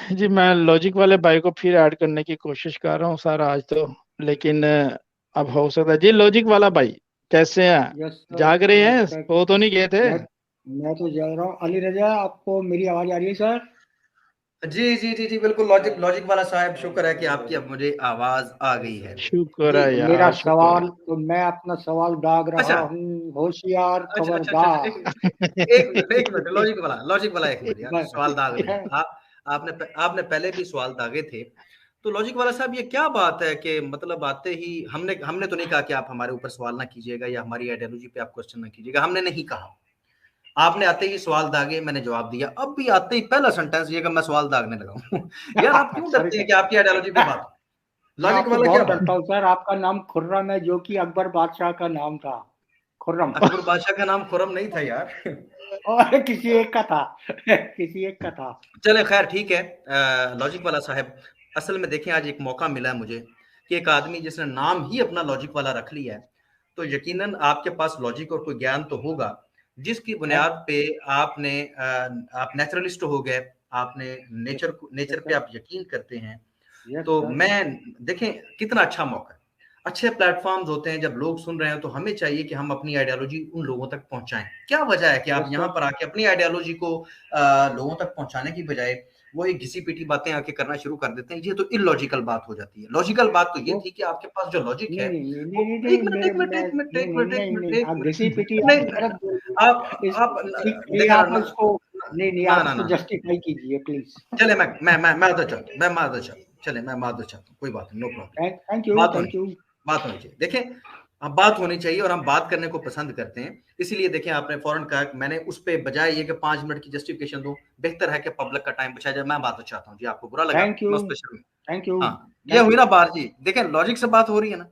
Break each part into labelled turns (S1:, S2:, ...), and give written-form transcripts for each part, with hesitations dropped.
S1: जी मैं लॉजिक वाले भाई को फिर ऐड करने की कोशिश कर रहा हूँ सर आज तो। लेकिन अब हो सकता है। जी लॉजिक वाला भाई, कैसे हैं?
S2: Yes sir.
S1: जाग रहे हैं?
S2: सर,
S1: सो तो नहीं गए थे?
S2: मैं मैं तो जा रहा हूँ। अली रजा, आपको मेरी आवाज आ रही है सर?
S3: जी जी जी जी, बिल्कुल। लॉजिक लॉजिक वाला साहब, शुक्र है कि आपकी अब मुझे आवाज आ गई है।
S1: शुक्र
S3: जी।
S1: है
S2: तो मेरा
S1: यार, शुक्र
S2: सवाल, तो मैं अपना सवाल दाग रहा
S3: अच्छा
S2: हूँ, होशियार
S3: अच्छा अच्छा अच्छा अच्छा, एक
S2: खबरदार।
S3: मिनट एक मिनट एक मिनट, लॉजिक वाला एक मिनट यार, सवाल दाग रहे हैं आप। आपने पहले भी सवाल दागे थे। तो लॉजिक वाला साहब, ये क्या बात है कि मतलब आते ही हमने हमने तो नहीं कहा कि आप हमारे ऊपर सवाल ना कीजिएगा या हमारी आइडियोलॉजी पे आप क्वेश्चन ना कीजिएगा, हमने नहीं कहा। आपने आते ही सवाल दागे, मैंने जवाब दिया। अब भी आते ही पहला सेंटेंस ये कि मैं सवाल दागने लगा हूँ। यार आप क्यों
S2: सॉरी
S3: डरते हैं
S2: सर।
S3: कि आपकी आइडियोलॉजी पे बात हो?
S2: मैं
S3: लॉजिक
S2: आपसे
S3: वाला क्या
S2: बहुत
S3: बात?
S2: डरता हूँ सर। आपका नाम खुर्रम है, जो कि अकबर बादशाह का नाम था। खुर्रम।
S3: अकबर बादशाह का नाम खुरम नहीं था यार।
S2: और किसी एक का था। किसी एक का था।
S3: चले खैर ठीक है। लॉजिक वाला साहब, असल में देखें, आज एक मौका मिला है मुझे कि एक आदमी जिसने नाम ही अपना लॉजिक वाला रख लिया है, तो यकीनन आपके पास लॉजिक और कोई ज्ञान तो होगा जिसकी
S2: है।
S3: बुनियाद पे आपने आप नेचुरलिस्ट हो गए। आपने नेचर
S2: यस
S3: पे
S2: सर।
S3: आप यकीन करते हैं।
S2: यस
S3: तो
S2: सर।
S3: मैं देखें कितना अच्छा मौका है। अच्छे प्लेटफॉर्म्स होते हैं, जब लोग सुन रहे हैं तो हमें चाहिए कि हम अपनी आइडियोलॉजी उन लोगों तक पहुंचाएं। क्या वजह है कि आप
S2: यस
S3: यहाँ
S2: सर।
S3: पर आके अपनी आइडियोलॉजी को लोगों तक पहुंचाने की बजाय वो एक घिसी पिटी बातें आके करना शुरू कर देते हैं? ये तो इलॉजिकल बात हो जाती है। लॉजिकल बात तो ये
S2: वो
S3: थी कि आपके पास जो लॉजिक
S2: नहीं
S3: है
S2: नहीं नहीं
S3: वो
S2: नहीं नहीं,
S3: एक मिनट
S2: मेरे
S3: एक मिनट
S2: मैं
S3: एक मिनट
S2: नहीं
S3: एक
S2: नहीं
S3: मिनट एक
S2: नहीं
S3: मिनट
S2: नहीं,
S3: एक
S2: आप घिसी
S3: मिनट
S2: पिटी आप
S3: नहीं।
S2: गलत बोल रहे
S3: आप
S2: हैं।
S3: आप
S2: ठीक है,
S3: देखा
S2: आप
S3: ना
S2: इसको नहीं नहीं,
S3: ना
S2: आप
S3: ना
S2: इसको
S3: ना
S2: जस्टिफाई कीजिए प्लीज।
S3: चले मैं मादर चाहता हूँ, मैं मादर चाहता हूँ, चले मैं मादर चाहता हूँ, कोई बात नहीं, नो प्रॉब्लम।
S2: थैंक यू,
S3: बात होनी
S2: थैंक यू।
S3: चाहिए, बात होनी चाहिए। देखें, अब बात होनी चाहिए और हम बात करने को पसंद करते हैं। इसीलिए देखें, आपने फौरन कहा कि मैंने उस पे बजाय ये कि 5 मिनट की जस्टिफिकेशन दूं, बेहतर है कि पब्लिक का टाइम बचाया जाए। मैं बात चाहता हूँ जी, आपको बुरा लगा,
S2: थैंक यू।
S3: मैं उस पर शुरू।
S2: Thank you.
S3: हाँ, ये
S2: थैंक
S3: हुई
S2: यू।
S3: ना बात जी। देखें लॉजिक से बात हो रही है ना।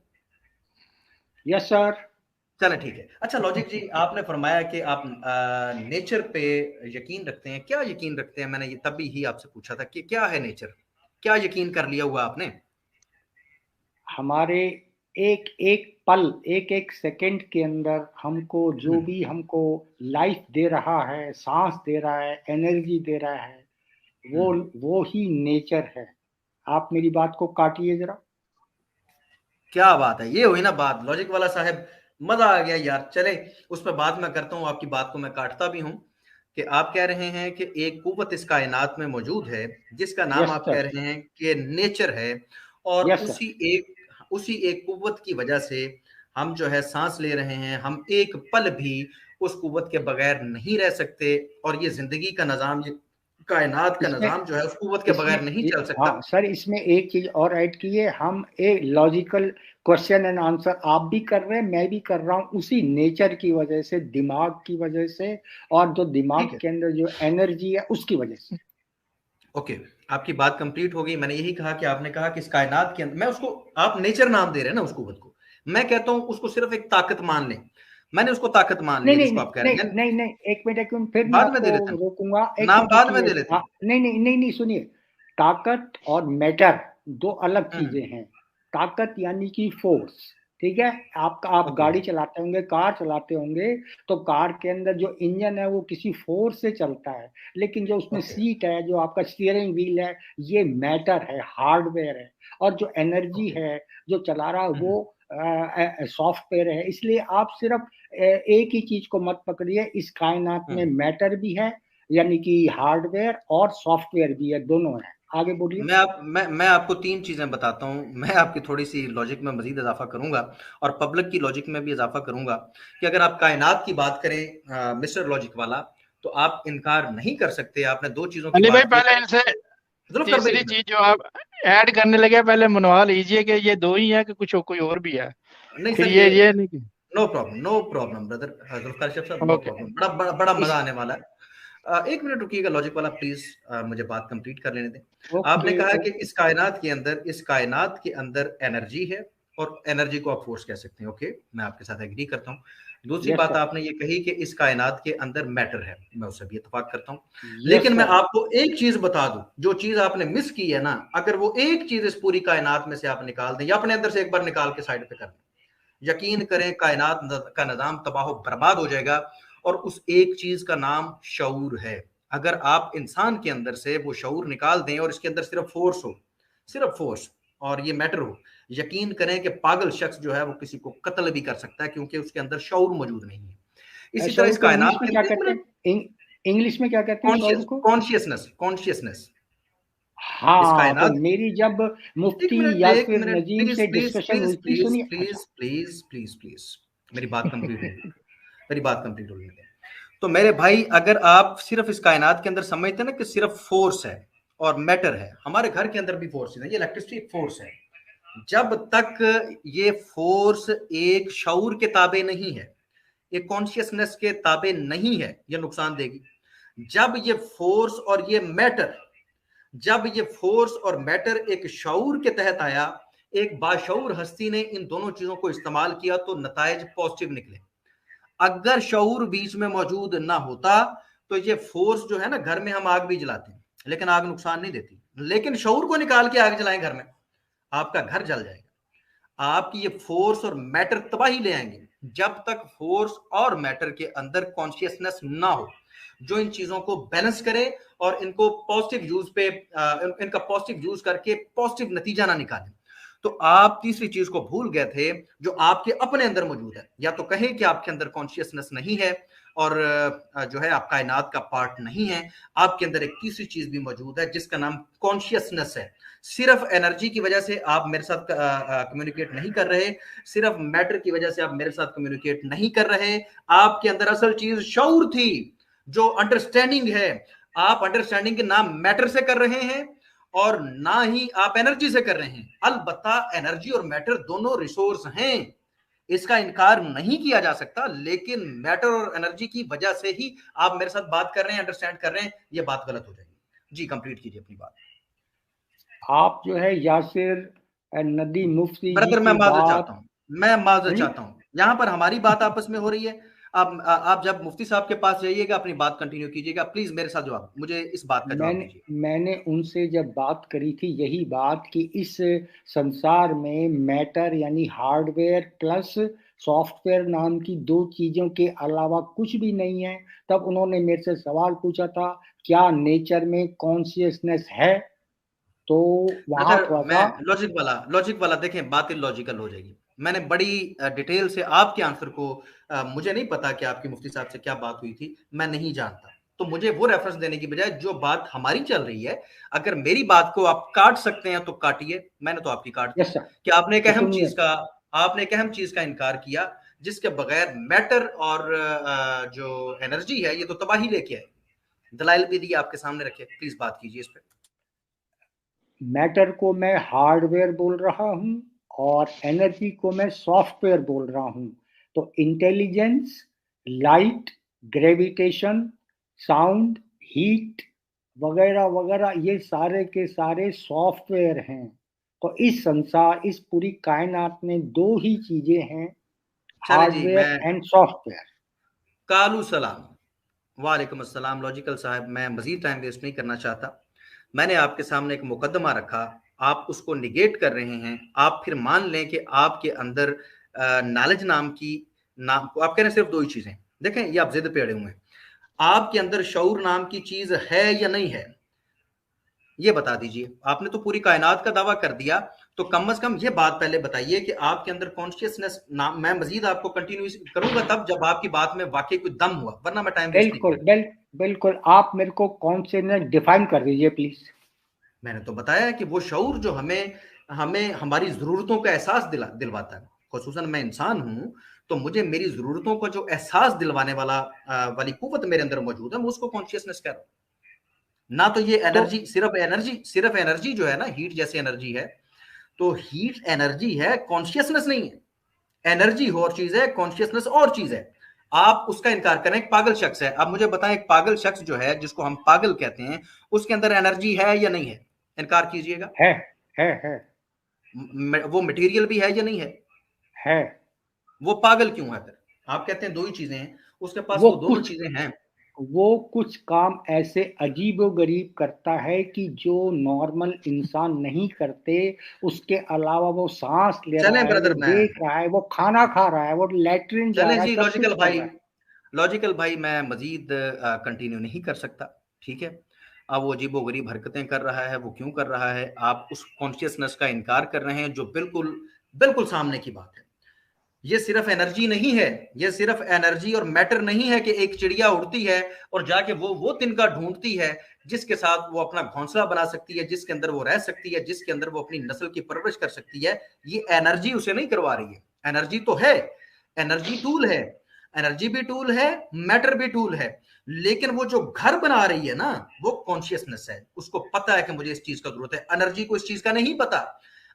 S2: Yes sir.
S3: चलें ठीक है। अच्छा लॉजिक जी, आपने फरमाया कि आप नेचर पे यकीन रखते हैं। क्या यकीन रखते हैं? मैंने ये तभी ही आपसे पूछा था कि क्या है नेचर। क्या यकीन कर लिया हुआ आपने?
S2: हमारे एक एक पल, एक एक सेकंड के अंदर हमको जो
S3: हम्म।
S2: भी हमको लाइफ दे रहा है, सांस दे रहा है, एनर्जी दे रहा है, वो
S3: हम्म।
S2: वो ही नेचर है। आप मेरी बात को काटिए जरा।
S3: क्या बात है, ये हुई ना बात लॉजिक वाला साहब। मजा आ गया यार। चले, उस पर बात मैं करता हूँ, आपकी बात को मैं काटता भी हूँ। कि आप कह रहे हैं कि एक कुव्वत इस कायनात में मौजूद है जिसका नाम
S2: यस
S3: आप कह
S2: सर।
S3: रहे हैं कि नेचर है। और
S2: यस सर।
S3: उसी एक कुव्वत की वजह से हम जो है सांस ले रहे हैं। हम एक पल भी उस कुव्वत के बगैर नहीं रह सकते। और ये जिंदगी का निजाम, ये कायनात का
S2: इसमें
S3: निजाम जो है उस कुव्वत के
S2: इसमें
S3: बगैर नहीं चल सकता।
S2: हाँ सर, इसमें एक चीज और ऐड कीजिए। हम एक लॉजिकल क्वेश्चन एंड आंसर आप भी कर रहे हैं, मैं भी कर रहा हूँ, उसी नेचर की वजह से, दिमाग की वजह से, और जो
S3: ठीक
S2: दिमाग
S3: है,
S2: के अंदर जो एनर्जी है उसकी वजह से।
S3: ओके। आपकी बात कंप्लीट हो गई। मैंने यही कहा कि आपने कहा कि इस कायनात के अंदर, मैं उसको, आप नेचर नाम दे रहे हैं ना उस कुव्वत को, मैं कहता हूं उसको सिर्फ एक ताकत मान लें। मैंने उसको ताकत मान
S2: नहीं
S3: लिया
S2: नहीं
S3: जिसको
S2: नहीं
S3: आप कह
S2: नहीं
S3: रहे हैं।
S2: नहीं नहीं, एक मिनट, फिर मैं
S3: बाद में
S2: आपको
S3: दे लेते हैं,
S2: रोकूंगा। एक
S3: नाम
S2: मिनट
S3: बाद में
S2: रुकिए।
S3: दे लेते
S2: हाँ,
S3: हैं।
S2: नहीं नहीं नहीं नहीं, सुनिए। ताकत और मैटर दो अलग
S3: हम्म।
S2: चीजें हैं। ताकत यानी कि फोर्स। ठीक है। आप
S3: ओके।
S2: गाड़ी चलाते होंगे, कार चलाते होंगे, तो कार के अंदर जो इंजन है वो किसी फोर्स से चलता है। लेकिन जो उसमें
S3: ओके।
S2: सीट है, जो आपका स्टीयरिंग व्हील है, ये मैटर है, हार्डवेयर है। और जो एनर्जी
S3: ओके।
S2: है, जो चला रहा है, वो सॉफ्टवेयर है। इसलिए आप सिर्फ एक ही चीज को मत पकड़िए। इस कायनात में
S3: हम्म।
S2: मैटर भी है, यानी कि हार्डवेयर, और सॉफ्टवेयर भी है, दोनों है। आगे बोलिए।
S3: मैं आपको तीन चीजें बताता हूं। मैं आपकी थोड़ी सी लॉजिक में मजीद इजाफा करूंगा और पब्लिक की लॉजिक में भी इजाफा करूंगा। कि अगर आप कायनात की बात करें मिस्टर लॉजिक वाला, तो आप इनकार नहीं कर सकते। आपने दो चीजों की
S1: अली भाई
S3: बात की।
S1: पहले इनसे
S3: जुल्फकर भाई,
S1: तीसरी
S3: एक मिनट।
S1: चीज जो आप ऐड करने लगे पहले मनवा लीजिए कि ये दो ही है कि कुछ कोई और भी है।
S3: नहीं
S1: फिर
S3: सर, ये
S1: ये नहीं कि
S3: no problem, no problem brother. Zulfikar sahab, no
S1: okay.
S3: Problem. बड़ा बड़ा बड़ा मजा
S1: इस
S3: आने वाला है। एक मिनट रुकिएगा लॉजिक वाला प्लीज, मुझे बात कंप्लीट कर लेने दें। आपने
S2: ओके।
S3: कहा कि
S2: ओके।
S3: इस कायनात के अंदर एनर्जी है और एनर्जी को आप फोर्स कह सकते हैं। ओके, मैं आपके साथ एग्री करता हूँ। दूसरी
S2: यस
S3: बात
S2: सर।
S3: आपने ये कही कि इस कायनात के अंदर मैटर है, मैं उससे भी इत्तेफाक करता हूँ।
S2: यस
S3: लेकिन मैं
S2: सर।
S3: आपको एक चीज बता दूं, जो चीज आपने मिस की है ना, अगर वो एक चीज इस पूरी कायनात में से आप निकाल दें या अपने अंदर से एक बार निकाल के साइड पे कर दें, यकीन करें कायनात का निजाम तबाह बर्बाद हो जाएगा। और उस एक चीज का नाम शऊर है। अगर आप इंसान के अंदर से वो शऊर निकाल दें और इसके अंदर सिर्फ फोर्स हो, सिर्फ फोर्स, और ये मैटर हो, यकीन करें कि पागल शख्स जो है वो किसी को कत्ल भी कर सकता है, क्योंकि उसके अंदर शऊर मौजूद नहीं है। इसी तरह इस कायनात
S2: में क्या कहते हैं, इंग्लिश में क्या कहते हैं शऊर को?
S3: Consciousness, consciousness.
S2: हाँ, तो मेरी जब मुफ्ती यासिर नजीम से डिस्कशन हुई थी, सुनिए,
S3: प्लीज प्लीज प्लीज प्लीज मेरी बात कंप्लीट होगी, मेरी बात कंप्लीट होगी। तो मेरे भाई, अगर आप सिर्फ इस कायनात के अंदर समझते हैं ना कि सिर्फ फोर्स है और मैटर है, हमारे घर के अंदर भी फोर्स है, ये इलेक्ट्रिसिटी एक फोर्स है। जब तक ये फोर्स एक शऊर के ताबे नहीं है, एक कॉन्शियसनेस के ताबे नहीं है, ये नुकसान देगी। जब ये फोर्स और ये मैटर, जब ये फोर्स और मैटर एक शऊर के तहत आया, एक बाशऊर हस्ती ने इन दोनों चीजों को इस्तेमाल किया, तो नताइज पॉजिटिव निकले। अगर शऊर बीच में मौजूद ना होता तो ये फोर्स जो है ना, घर में हम आग भी जलाते हैं लेकिन आग नुकसान नहीं देती, लेकिन शऊर को निकाल के आग जलाएं घर में, आपका घर जल जाएगा। आपकी ये फोर्स और मैटर तबाही ले आएंगे। जब तक फोर्स और मैटर के अंदर कॉन्शियसनेस ना हो जो इन चीजों को बैलेंस करे और इनको पॉजिटिव यूज पे इनका पॉजिटिव यूज करके पॉजिटिव नतीजा ना निकाले, तो आप तीसरी चीज को भूल गए थे जो आपके अपने अंदर मौजूद है। या तो कहें कि आपके अंदर कॉन्शियसनेस नहीं है और जो है आप कायनात का पार्ट नहीं है, आपके अंदर एक तीसरी चीज भी मौजूद है जिसका नाम कॉन्शियसनेस है। सिर्फ एनर्जी की वजह से आप मेरे साथ कम्युनिकेट नहीं कर रहे, सिर्फ मैटर की वजह से आप मेरे साथ कम्युनिकेट नहीं कर रहे, आपके अंदर असल चीज शऊर थी जो अंडरस्टैंडिंग है। आप अंडरस्टैंडिंग के नाम मैटर से कर रहे हैं और ना ही आप एनर्जी से कर रहे हैं। अलबत्ता एनर्जी और मैटर दोनों रिसोर्स हैं, इसका इनकार नहीं किया जा सकता, लेकिन मैटर और एनर्जी की वजह से ही आप मेरे साथ बात कर रहे हैं, अंडरस्टैंड कर रहे हैं, ये बात गलत हो जाएगी। जी कंप्लीट कीजिए अपनी बात।
S2: आप जो है यासिर नदी मुफ्ती
S3: ब्रदर, मैं माजरत चाहता हूँ, मैं माजरत चाहता हूँ, यहाँ पर हमारी बात आपस में हो रही है। आप जब मुफ्ती साहब के पास जाइएगा अपनी बात कंटिन्यू कीजिएगा, प्लीज मेरे साथ जवाब, मुझे इस बात का जवाब दीजिए।
S2: मैंने उनसे जब बात करी थी यही बात कि इस संसार में मैटर यानी हार्डवेयर प्लस सॉफ्टवेयर नाम की दो चीजों के अलावा कुछ भी नहीं है। तब उन्होंने मेरे से सवाल पूछा था क्या नेचर में कॉन्शियसनेस है, तो वहां
S3: लॉजिक वाला देखें, बात लॉजिकल हो जाएगी। मैंने बड़ी डिटेल से आपके आंसर को मुझे नहीं पता कि आपकी मुफ्ती साहब से क्या बात हुई थी, मैं नहीं जानता, तो मुझे वो रेफरेंस देने की बजाय जो बात हमारी चल रही है, अगर मेरी बात को आप काट सकते हैं तो काटिए, मैंने तो आपकी काट दी कि आपने एक अहम चीज का इनकार किया जिसके बगैर मैटर और जो एनर्जी है ये तो तबाही लेके आए। दलाइल भी दिए आपके सामने रखे, प्लीज बात कीजिए इस पर।
S2: मैटर को मैं हार्डवेयर बोल रहा हूं और एनर्जी को मैं सॉफ्टवेयर बोल रहा हूं। तो intelligence, light, gravitation, sound, heat वगैरह वगैरह ये सारे के सारे सॉफ्टवेयर हैं। तो इस संसार, इस पूरी कायनात में दो ही चीजें हैं, हार्डवेयर एंड सॉफ्टवेयर।
S3: कालू सलाम, वालेकुम अस्सलाम। लॉजिकल साहब, मैं मजीद टाइम वेस्ट नहीं करना चाहता। मैंने आपके सामने एक मुकदमा रखा, आप उसको निगेट कर रहे हैं। आप फिर मान लें कि आपके अंदर नॉलेज नाम की नाम को आप कह रहे हैं सिर्फ दो ही चीजें। देखें, ये आप जिद पे अड़े हुए हैं। आपके अंदर शऊर नाम की चीज है या नहीं है, ये बता दीजिए। आपने तो पूरी कायनात का दावा कर दिया, तो कम से कम ये बात पहले बताइए कि आपके अंदर कॉन्शियसनेस नाम, मैं मजीद आपको कंटिन्यू करूंगा तब जब आपकी बात में वाकई कोई दम हुआ, वरना मैं टाइम वेस्ट नहीं करूंगा।
S2: बिल्कुल, आप मेरे को कॉन्शियसनेस डिफाइन कर दीजिए प्लीज।
S3: मैंने तो बताया कि वो शऊर जो हमें हमारी जरूरतों का एहसास दिलवाता है। खुसूसन मैं इंसान हूं, तो मुझे मेरी जरूरतों का जो एहसास दिलवाने वाली कुव्वत मेरे अंदर मौजूद है, मैं उसको कॉन्शियसनेस कह रहा हूं। ना तो ये एनर्जी, सिर्फ एनर्जी जो है ना, हीट जैसी एनर्जी है, तो हीट एनर्जी है, कॉन्शियसनेस नहीं है। एनर्जी और चीज है, कॉन्शियसनेस और चीज है। आप उसका इनकार करें, एक पागल शख्स है, आप मुझे बताएं एक पागल शख्स जो है जिसको हम पागल कहते हैं, उसके अंदर एनर्जी है या नहीं है? इनकार कीजिएगा।
S2: है।
S3: वो मटेरियल भी है या नहीं
S2: है।
S3: वो पागल क्यों है फिर? आप कहते हैं दो ही चीजें हैं, उसके पास वो दोनों चीजें हैं।
S2: वो कुछ काम ऐसे अजीबोगरीब करता है कि जो नॉर्मल इंसान नहीं करते। उसके अलावा वो सांस ले रहा है, वो देख रहा है, वो खाना खा रहा है, वो लैट्रिन जा रहा है।
S3: लॉजिकल भाई, मैं मजीद कंटिन्यू नहीं कर सकता, ठीक है, अब वो अजीबोगरीब हरकतें कर रहा है, वो क्यों कर रहा है, आप उस कॉन्शियसनेस का इनकार कर रहे हैं, जो बिल्कुल बिल्कुल सामने की बात है। ये सिर्फ एनर्जी नहीं है, ये सिर्फ एनर्जी और मैटर नहीं है कि एक चिड़िया उड़ती है और जाके वो तिनका ढूंढती है जिसके साथ वो अपना घोंसला बना सकती है, जिसके अंदर वो रह सकती है, जिसके अंदर वो अपनी नस्ल की परवरिश कर सकती है। ये एनर्जी उसे नहीं करवा रही है। एनर्जी तो है, एनर्जी टूल है, एनर्जी भी टूल है, मैटर भी टूल है, लेकिन वो जो घर बना रही है ना, वो कॉन्शियसनेस है। उसको पता है कि मुझे इस चीज का जरूरत है। एनर्जी को इस चीज का नहीं पता।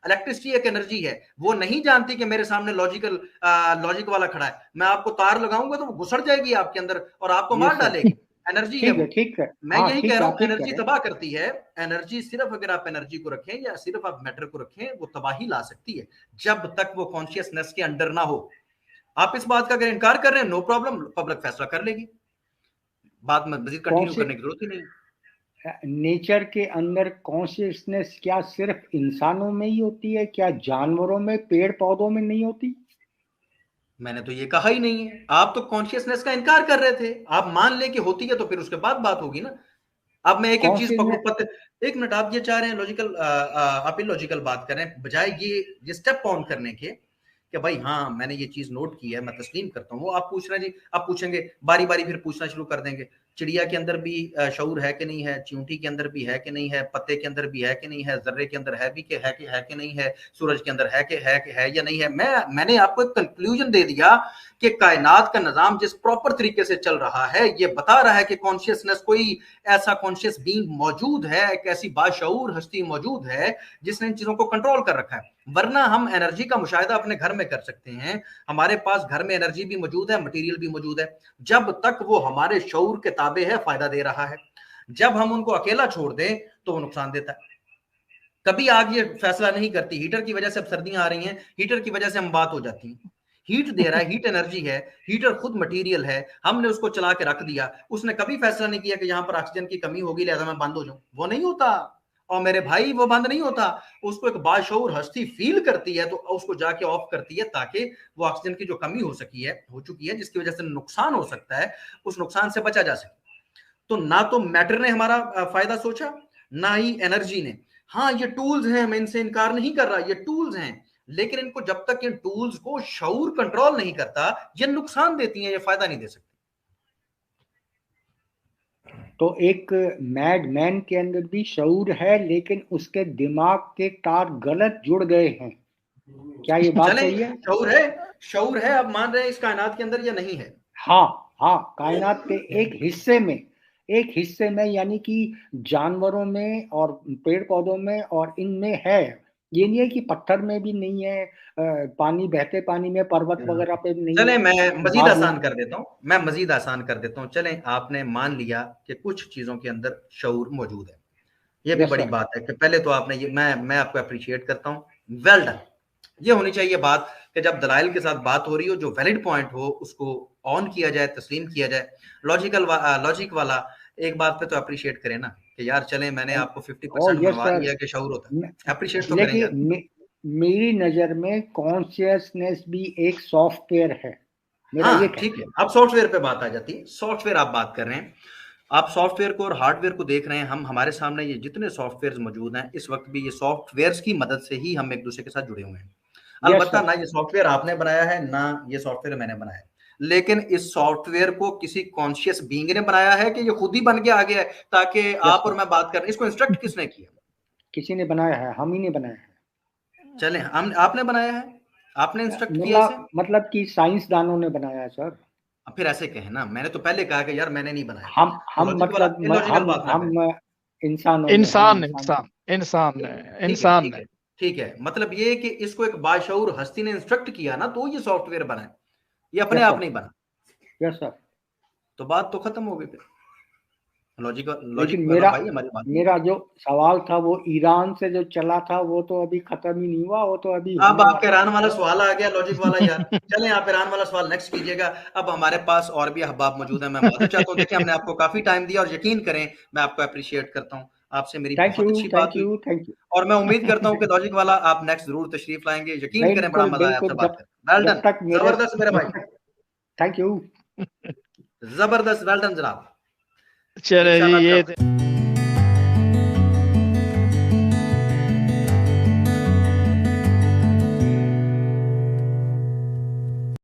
S3: इलेक्ट्रिसिटी एक एनर्जी है, वो नहीं जानती कि मेरे सामने लॉजिक वाला खड़ा है, मैं आपको तार लगाऊंगा तो वो घुसड़ जाएगी आपके अंदर और आपको मार डालेगी। एनर्जी है वो।
S2: ठीक है।
S3: मैं यही कह रहा हूं, एनर्जी तबाह करती है। एनर्जी सिर्फ अगर आप एनर्जी को रखें या सिर्फ आप मैटर को रखें, वो तबाही ला सकती है, जब तक वो कॉन्शियसनेस के अंडर ना हो। आप इस बात का अगर इनकार कर रहे हैं, नो प्रॉब्लम, पब्लिक फैसला कर लेगी, बात में मजीद कंटिन्यू करने की जरूरत ही नहीं।
S2: नेचर के अंदर कॉन्शियसनेस क्या सिर्फ इंसानों में ही होती है? क्या जानवरों में, पेड़ पौधों में नहीं होती?
S3: मैंने तो ये कहा ही नहीं है। आप तो कॉन्शियसनेस का इनकार कर रहे थे। आप मान ले कि होती है तो फिर उसके बाद बात होगी ना। अब मैं एक एक चीज पकड़ू, एक मिनट, आप ये चाह रहे हैं लॉजिकल, आप इलॉजिकल बात कर रहे हैं, बजाय ये स्टेप ऑन करने के कि भाई हाँ मैंने ये चीज नोट की है, मैं तस्लीम करता हूँ। वो आप पूछ रहे हैं जी, आप पूछेंगे बारी बारी, फिर पूछना शुरू कर देंगे, चिड़िया के अंदर भी शऊर है कि नहीं है, चींटी के अंदर भी है कि नहीं है, पत्ते के अंदर भी है कि नहीं है, जर्रे के अंदर है भी कि है कि नहीं है, सूरज के अंदर है कि है या नहीं है। मैंने आपको एक कंक्लूजन दे दिया कि कायनात का निजाम जिस प्रॉपर तरीके से चल रहा है, ये बता रहा है कि कॉन्शियसनेस, कोई ऐसा कॉन्शियस बीइंग मौजूद है, एक ऐसी बाशऊर हस्ती मौजूद है जिसने इन चीजों को कंट्रोल कर रखा है। वरना हम एनर्जी का मुशाहिदा अपने घर में कर सकते हैं, हमारे पास घर में एनर्जी भी मौजूद है, मटेरियल भी मौजूद है, जब तक वो हमारे शऊर के ताबे है, फायदा दे रहा है। जब हम उनको अकेला छोड़ दें तो वो नुकसान देता है। कभी आग ये फैसला नहीं करती, हीटर की वजह से अब सर्दियां आ रही हैं, हीटर की वजह से हम बात हो जाती है, हीट दे रहा है, हीट एनर्जी है, हीटर खुद मटेरियल है, हमने उसको चला के रख दिया, उसने कभी फैसला नहीं किया कि यहां पर ऑक्सीजन की कमी होगी लिहाजा मैं बंद हो जाऊं। वो नहीं होता। और मेरे भाई वो बंद नहीं होता, उसको एक बाशऊर हस्ती फील करती है तो उसको जाके ऑफ करती है, ताकि वो ऑक्सीजन की जो कमी हो चुकी है जिसकी वजह से नुकसान हो सकता है, उस नुकसान से बचा जा सके। तो ना तो मैटर ने हमारा फायदा सोचा, ना ही एनर्जी ने। हाँ ये टूल्स हैं, मैं इनसे इनकार नहीं कर रहा, ये टूल्स हैं, लेकिन इनको जब तक इन टूल्स को शऊर कंट्रोल नहीं करता, ये नुकसान देती हैं, ये फायदा नहीं दे सकती।
S2: तो एक मैडमैन के अंदर भी शऊर है, लेकिन उसके दिमाग के तार गलत जुड़ गए हैं। क्या ये बात सही है?
S3: शऊर है, अब मान रहे हैं इस कायनात के अंदर या नहीं है?
S2: हाँ, कायनात के एक हिस्से में यानी कि जानवरों में और पेड़ पौधों में और इनमें है। ये नहीं है कि पत्थर में भी नहीं है, पानी, बहते पानी में, पर्वत वगैरह पे नहीं।
S3: चले मैं मजीद आसान कर देता हूँ, चले आपने मान लिया कि कुछ चीजों के अंदर शऊर मौजूद है, ये भी बड़ी बात है कि पहले तो आपने ये, मैं आपको अप्रिशिएट करता हूँ, वेल डन। ये होनी चाहिए बात कि जब दलाइल के साथ बात हो रही हो, जो वैलिड पॉइंट हो उसको ऑन किया जाए, तस्लीम किया जाए। लॉजिक वाला एक बात पे तो अप्रिशिएट करें ना कि यार चले मैंने आपको 50% मनवा दिया कि शऊर होता है, अप्रिशिएट तो करें यार।
S2: मेरी नजर में कॉन्शियसनेस भी एक सॉफ्टवेयर है।
S3: हाँ ठीक है, अब सॉफ्टवेयर पे बात आ जाती है। सॉफ्टवेयर आप बात कर रहे हैं, आप सॉफ्टवेयर को और हार्डवेयर को देख रहे हैं। हमारे सामने ये जितने सॉफ्टवेयर मौजूद हैं इस वक्त भी, ये सॉफ्टवेयर की मदद से ही हम एक दूसरे के साथ जुड़े हुए हैं। अलबत्ता ना ये सॉफ्टवेयर आपने बनाया है, ना ये सॉफ्टवेयर मैंने बनाया है, लेकिन इस सॉफ्टवेयर को किसी कॉन्शियस बीइंग ने बनाया है कि ये खुद ही बन के आ गया है, ताकि आप और मैं बात करें। इसको इंस्ट्रक्ट किसने किया?
S2: किसी ने बनाया है, हम ही ने बनाया है।
S3: चले आपने बनाया है, आपने इंस्ट्रक्ट किया इसे?
S2: मतलब कि साइंसदानों ने बनाया है सर।
S3: फिर ऐसे कहे ना, मैंने तो पहले कहा कि यार मैंने नहीं बनाया।
S2: हम
S1: इंसान है।
S3: ठीक है, मतलब ये कि इसको एक बाशऊर हस्ती ने इंस्ट्रक्ट किया ना, तो ये सॉफ्टवेयर बना है, ये अपने आप नहीं बना।
S2: Yes sir.
S3: तो बात तो खत्म हो गई फिर।
S2: लेकिन मेरा जो सवाल था वो ईरान से जो चला था, वो तो अभी खत्म ही नहीं हुआ, वो तो अभी।
S3: अब आपका ईरान वाला सवाल आ गया, लॉजिक वाला यार। चलें आप ईरान वाला सवाल नेक्स्ट कीजिएगा। अब हमारे पास और भी अहबाब मौजूद हैं, मैं माफी चाहता हूँ। देखिए हमने आपको काफी टाइम दिया और यकीन करें मैं आपको अप्रिशिएट करता हूँ, आपसे मेरी बहुत अच्छी बात हुई और मैं उम्मीद करता हूँ कि लॉजिक वाला आप नेक्स्ट जरूर तशरीफ लाएंगे। यकीन करें बड़ा मजा आया आपसे बात करके। वेल डन, जबरदस्त मेरे भाई,
S2: थैंक यू,
S3: जबरदस्त, वेल डन जनाब।
S1: चले जी, ये